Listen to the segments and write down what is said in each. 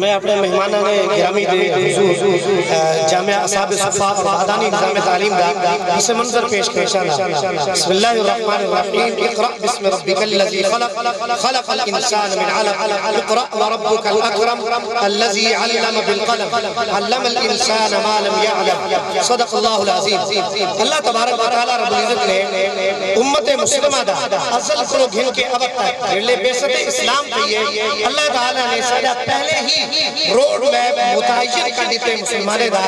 میں اپنے مہمانہ نے گرامی دے حضور جامعہ اصحاب صفا اور بادانی نظام تعلیم دا اسے منظر پیش کرشانا بسم اللہ الرحمن الرحیم اقرأ بسم ربک الذی خلق خلق الانسان من علق اقرأ وربک الاکرم الذی علم بالقلم علم الانسان ما لم يعلم صدق اللہ العظیم۔ اللہ تبارک و تعالی رب العزت نے امت مسلمہ دا ازل کرو گھن کے اب تک لے بیست اسلام کیے اللہ تعالی نے سادہ پہلے ہی روڈ میپ متعین کر دیتے مسلمانے دا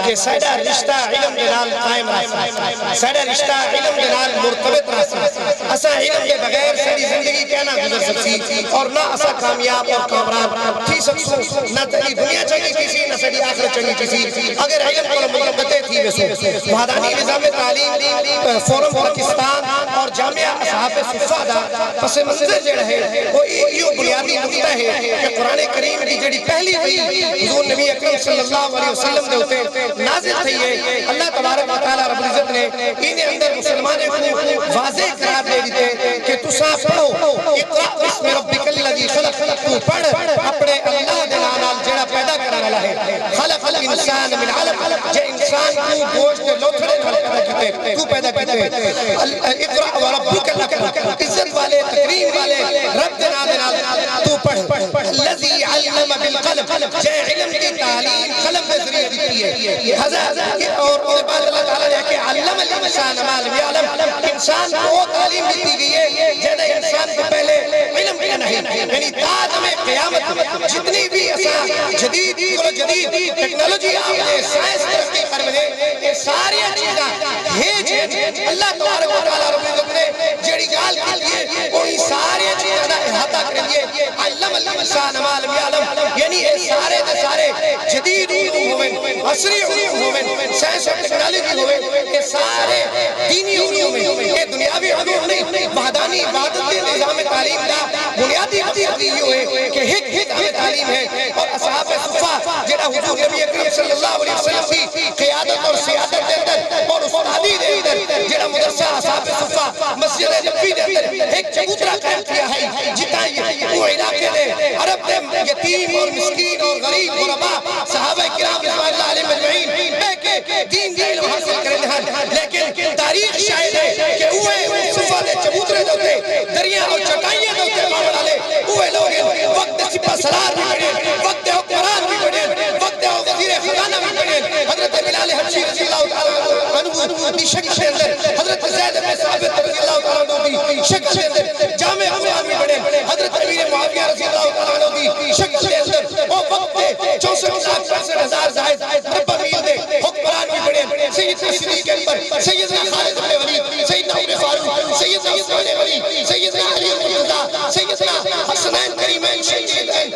کہ سیدہ رشتہ علم دنال قائم راسا، سیدہ رشتہ علم دنال مرتبط راسا، اسا علم کے بغیر سیدی زندگی کہنا گزر سکسی اور نہ اسا کامیاب اور کامران تھی سکسو، نہ تیری دنیا چنگی کسی نہ سیدی آخر چنگی کسی اگر علم کو مرتبطے تھی ویسو۔ وحدانی نظام تعلیم فورم پاکستان اور جامعہ اصحاب صفا دا پس منظر جڑ ہے وہ یہ بنیادی نقطہ ہے کہ قرآن کریم کی جڑی پہلی ہوئی حضور نبی اکرم صلی اللہ علیہ وسلم دے ہوتے نازل تھی ہے۔ اللہ تبارک و تعالی رب العزت نے انہیں اندر مسلمانے کو واضح قرار دے دیتے کہ تسا پڑھو اقرأ بسم ربک الذی خلق، تو پڑھ اپنے اللہ دے نال جڑا پیدا کرنے والا ہے۔ خلق الانسان من علق، جے انسان کو گوشت لوتھڑے پیدا کیتے تو پیدا کیتے۔ اقرأ وربک الاکرم، عزت والے تکریم والے رب دے نال تو پڑھ۔ الذی علم بالقلم، جے علم کی تعلیم قلم کے ذریعے دیتی ہے۔ اور بعد اللہ تعالیٰ نے کہ علم الانسان ما لم يعلم، انسان کو تعلیم دیتی گئی ہے جنہیں انسان کے پہلے علم کیا نہیں، یعنی تاج میں قیامت جتنی بھی جدید ٹیکنالوجی آئے سائنس ترقی کر رہے یہ ساری چیزاں ہے اللہ تبارک و تعالیٰ رب العزت نے جڑی گال کے لیے وہی ساری چیزاں کا احاطہ کر لیے۔ علم الانسان ما لم يعلم، یعنی یہ سارے دے سارے جدید علوم ہوئے، عصری علوم ہوئے، سائنس اور ٹیکنالوجی ہوئے، یہ سارے دینی علوم ہوئے، یہ دنیاوی علوم نہیں۔ وحدانی عبادت کے نظام تعلیم دا بنیادی عقیدہ یہ ہوئے کہ ایک تعلیم ہے اور اصحاب صفا جڑا حضور نبی اکرم صلی اللہ علیہ وسلم کی قیادت اور سیادت دے اندر اور استادی دے اندر جڑا مدرسہ اصحاب صفا مسجد نبوی دے اندر ایک چبوترا قائم کیا ہے جتا وہ علاقے دے عرب دے یتیم اور مسکین اور غریب غربا صحابہ کرام رضوان اللہ علیہ مجمعین بے کے دین علم حاصل کرنے ہیں، لیکن تاریخ شاہد ہے کہ اوہ صفا دے چبوترے دوتے دریا اور چٹائیاں دوتے معامل آلے اوہ لوگ وقت سپا سلار بھی بڑھیں، وقت حکمران بھی بڑھیں، وقت وزیر خزانہ بھی بڑھیں۔ حضرت بلال حبشی رضی اللہ تعالیٰ عنہ دی شکل کے اندر، حضرت زید بن ثابت رضی اللہ تعالیٰ عنہ دی شکل کے اندر جامع افغان بھی بڑھیں، حضرت امیر معاویہ رضی اللہ تعالیٰ عنہ دی شکل کے اندر وہ وقت 64,000 زائد ربہ میل دے حکمران بھی بڑھیں، سیدنا صدیق اکبر، سیدنا خالد بن ولید، سیدنا عمر فاروق، سیدنا عثمان غنی، سیدنا علی مرتضیٰ، سیدنا حسنین کریمین شہیدین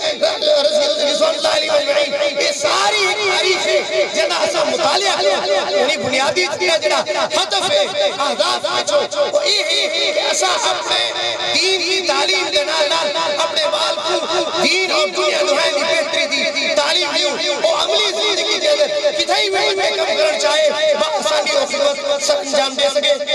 رضوان اللہ علیہ مجمعین، یہ ساری تاریخ ہے جنہاں اسا مطالعہ یعنی بنیادی جڑا ہدف ہے اہداف پچھو وہ یہ ہے کہ اسا اپنے دین کی تعلیم کے نال اپنے بال کو دین اور دنیا دنیا کی بہتری دی تعلیم دیوں وہ عملی زندگی کے اندر کتھائی ہوئی میں کم کرنا چاہے بآسانی اور خدمت سب انجام دے سکے۔